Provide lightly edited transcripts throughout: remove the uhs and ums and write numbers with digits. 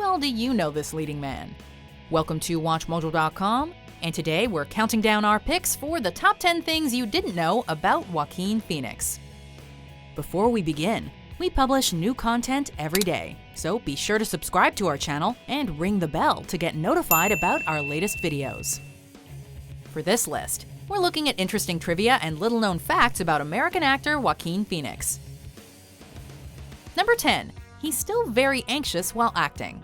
well do you know this leading man? Welcome to WatchMojo.com, and today we're counting down our picks for the top 10 things you didn't know about Joaquin Phoenix. Before we begin, we publish new content every day, so be sure to subscribe to our channel and ring the bell to get notified about our latest videos. For this list, we're looking at interesting trivia and little-known facts about American actor Joaquin Phoenix. Number 10. He's still very anxious while acting.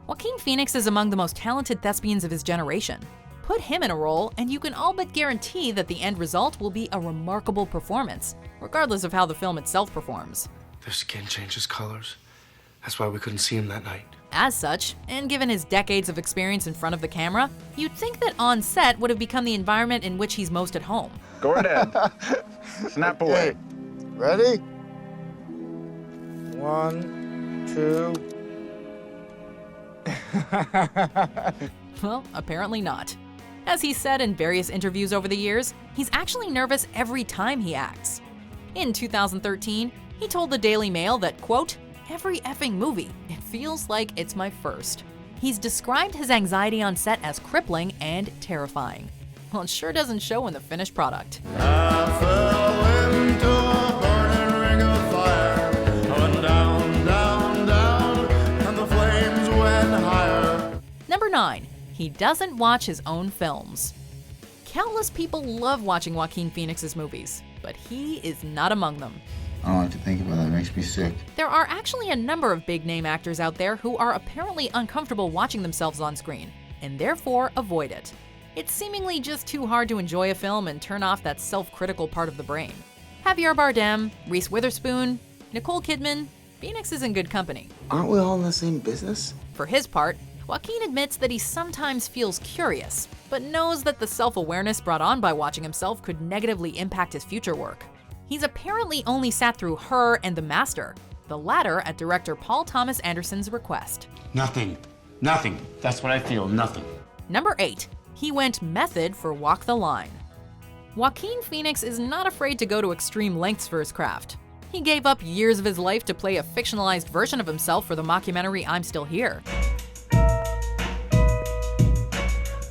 Joaquin Phoenix is among the most talented thespians of his generation. Put him in a role, and you can all but guarantee that the end result will be a remarkable performance, regardless of how the film itself performs. Their skin changes colors. That's why we couldn't see him that night. As such, and given his decades of experience in front of the camera, you'd think that on set would have become the environment in which he's most at home. Go ahead. Snap away. Okay. Ready? 1, 2. Well, apparently not. As he said in various interviews over the years, he's actually nervous every time he acts. In 2013, he told the Daily Mail that, quote, "Every effing movie, it feels like it's my first." He's described his anxiety on set as crippling and terrifying. Well, it sure doesn't show in the finished product. I fell into a burning ring of fire. I went down, down, down, and the flames went higher. Number 9. He doesn't watch his own films. Countless people love watching Joaquin Phoenix's movies, but he is not among them. I don't like to think about that. It makes me sick. There are actually a number of big-name actors out there who are apparently uncomfortable watching themselves on screen, and therefore avoid it. It's seemingly just too hard to enjoy a film and turn off that self-critical part of the brain. Javier Bardem, Reese Witherspoon, Nicole Kidman, Phoenix is in good company. Aren't we all in the same business? For his part, Joaquin admits that he sometimes feels curious, but knows that the self-awareness brought on by watching himself could negatively impact his future work. He's apparently only sat through Her and The Master, the latter at director Paul Thomas Anderson's request. Nothing. That's what I feel, nothing. Number 8. He went method for Walk the Line. Joaquin Phoenix is not afraid to go to extreme lengths for his craft. He gave up years of his life to play a fictionalized version of himself for the mockumentary I'm Still Here.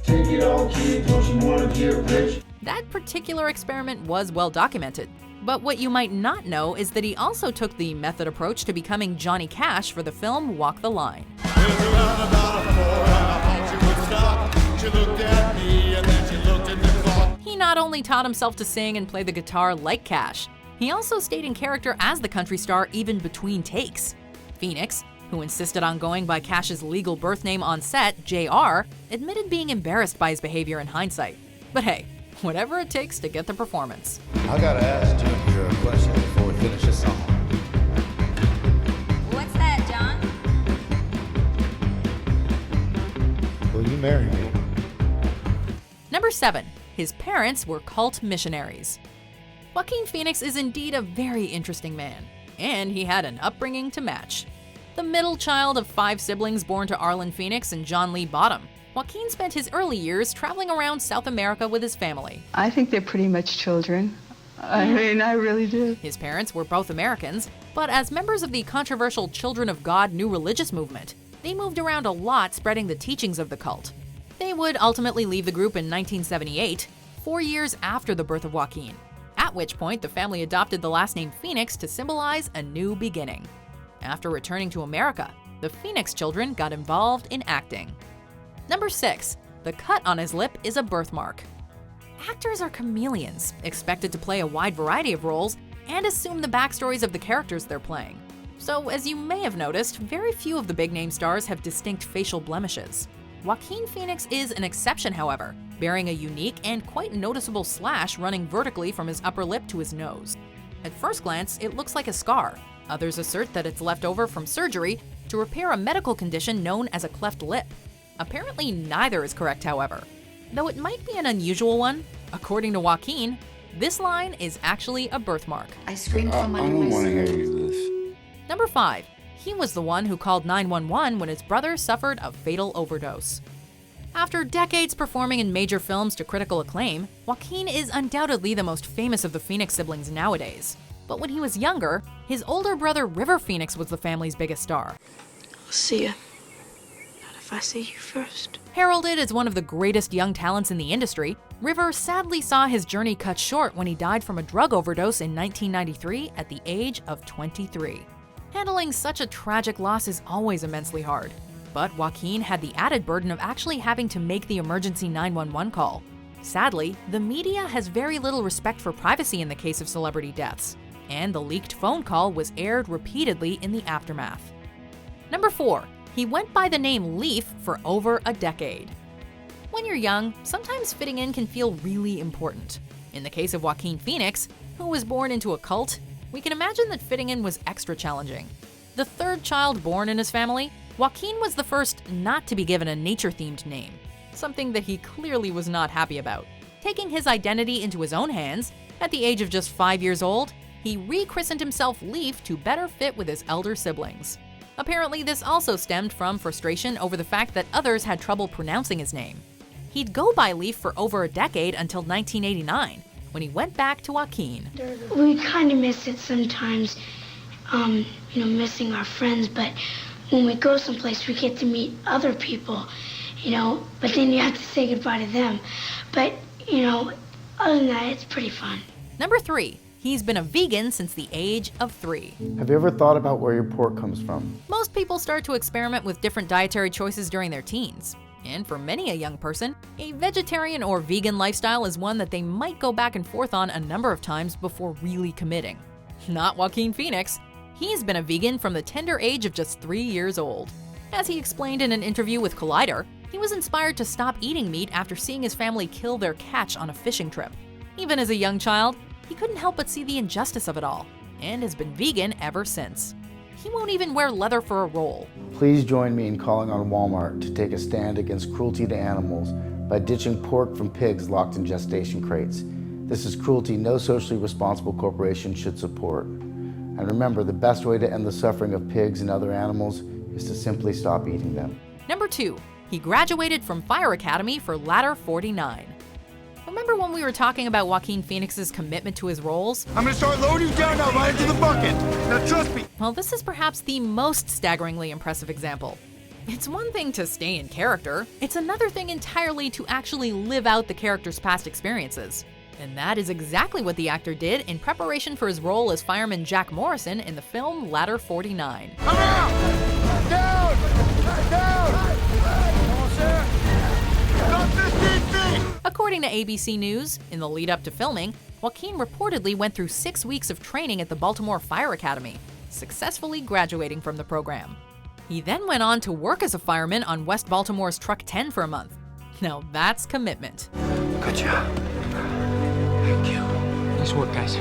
Take it all, kid, don't you wanna get rich? That particular experiment was well documented. But what you might not know is that he also took the method approach to becoming Johnny Cash for the film Walk the Line. He not only taught himself to sing and play the guitar like Cash, he also stayed in character as the country star even between takes. Phoenix, who insisted on going by Cash's legal birth name on set, JR, admitted being embarrassed by his behavior in hindsight. But hey, whatever it takes to get the performance. I gotta ask Junior a question before we finish this song. What's that, John? Will you marry me? Number 7. His parents were cult missionaries. Joaquin Phoenix is indeed a very interesting man, and he had an upbringing to match. The middle child of 5 siblings born to Arlen Phoenix and John Lee Bottom, Joaquin spent his early years traveling around South America with his family. I think they're pretty much children. I mean, I really do. His parents were both Americans, but as members of the controversial Children of God New Religious movement, they moved around a lot spreading the teachings of the cult. They would ultimately leave the group in 1978, 4 years after the birth of Joaquin, at which point the family adopted the last name Phoenix to symbolize a new beginning. After returning to America, the Phoenix children got involved in acting. Number 6. The cut on his lip is a birthmark. Actors are chameleons, expected to play a wide variety of roles and assume the backstories of the characters they're playing. So, as you may have noticed, very few of the big-name stars have distinct facial blemishes. Joaquin Phoenix is an exception, however, bearing a unique and quite noticeable slash running vertically from his upper lip to his nose. At first glance, it looks like a scar. Others assert that it's left over from surgery to repair a medical condition known as a cleft lip. Apparently neither is correct, however. Though it might be an unusual one, according to Joaquin, this line is actually a birthmark. I screamed I from under don't my want to skin. hear you this. Number 5. He was the one who called 911 when his brother suffered a fatal overdose. After decades performing in major films to critical acclaim, Joaquin is undoubtedly the most famous of the Phoenix siblings nowadays. But when he was younger, his older brother River Phoenix was the family's biggest star. See ya. if I see you first? Heralded as one of the greatest young talents in the industry, River sadly saw his journey cut short when he died from a drug overdose in 1993 at the age of 23. Handling such a tragic loss is always immensely hard, but Joaquin had the added burden of actually having to make the emergency 911 call. Sadly, the media has very little respect for privacy in the case of celebrity deaths, and the leaked phone call was aired repeatedly in the aftermath. Number 4. He went by the name Leaf for over a decade. When you're young, sometimes fitting in can feel really important. In the case of Joaquin Phoenix, who was born into a cult, we can imagine that fitting in was extra challenging. The third child born in his family, Joaquin was the first not to be given a nature-themed name, something that he clearly was not happy about. Taking his identity into his own hands, at the age of just 5 years old, he rechristened himself Leaf to better fit with his elder siblings. Apparently, this also stemmed from frustration over the fact that others had trouble pronouncing his name. He'd go by Leaf for over a decade until 1989, when he went back to Joaquin. We kind of miss it sometimes, missing our friends, but when we go someplace, we get to meet other people, but then you have to say goodbye to them. But, other than that, it's pretty fun. Number 3. He's been a vegan since the age of 3. Have you ever thought about where your pork comes from? Most people start to experiment with different dietary choices during their teens. And for many a young person, a vegetarian or vegan lifestyle is one that they might go back and forth on a number of times before really committing. Not Joaquin Phoenix. He's been a vegan from the tender age of just 3 years old. As he explained in an interview with Collider, he was inspired to stop eating meat after seeing his family kill their catch on a fishing trip. Even as a young child, he couldn't help but see the injustice of it all, and has been vegan ever since. He won't even wear leather for a role. Please join me in calling on Walmart to take a stand against cruelty to animals by ditching pork from pigs locked in gestation crates. This is cruelty no socially responsible corporation should support. And remember, the best way to end the suffering of pigs and other animals is to simply stop eating them. Number 2. He graduated from Fire Academy for Ladder 49. Remember when we were talking about Joaquin Phoenix's commitment to his roles? I'm gonna start loading you down now, right into the bucket. Now trust me. Well, this is perhaps the most staggeringly impressive example. It's one thing to stay in character, it's another thing entirely to actually live out the character's past experiences. And that is exactly what the actor did in preparation for his role as fireman Jack Morrison in the film Ladder 49. Come out! Down! Down! Stop 15 feet! According to ABC News, in the lead up to filming, Joaquin reportedly went through 6 weeks of training at the Baltimore Fire Academy, successfully graduating from the program. He then went on to work as a fireman on West Baltimore's Truck 10 for a month. Now that's commitment. Good job. Thank you. Nice work, guys.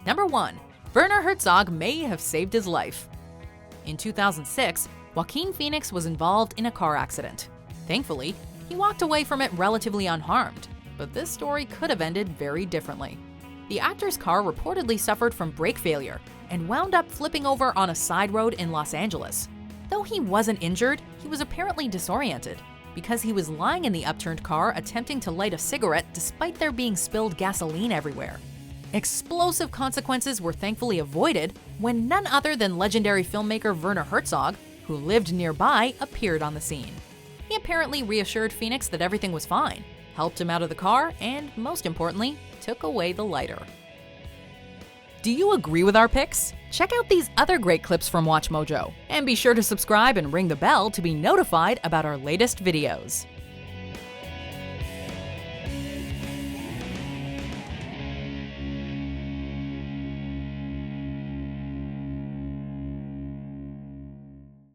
Number 1. Werner Herzog may have saved his life. In 2006, Joaquin Phoenix was involved in a car accident. Thankfully, he walked away from it relatively unharmed, but this story could have ended very differently. The actor's car reportedly suffered from brake failure and wound up flipping over on a side road in Los Angeles. Though he wasn't injured, he was apparently disoriented because he was lying in the upturned car attempting to light a cigarette despite there being spilled gasoline everywhere. Explosive consequences were thankfully avoided when none other than legendary filmmaker Werner Herzog, who lived nearby, appeared on the scene. He apparently reassured Phoenix that everything was fine, helped him out of the car, and most importantly, took away the lighter. Do you agree with our picks? Check out these other great clips from WatchMojo, and be sure to subscribe and ring the bell to be notified about our latest videos.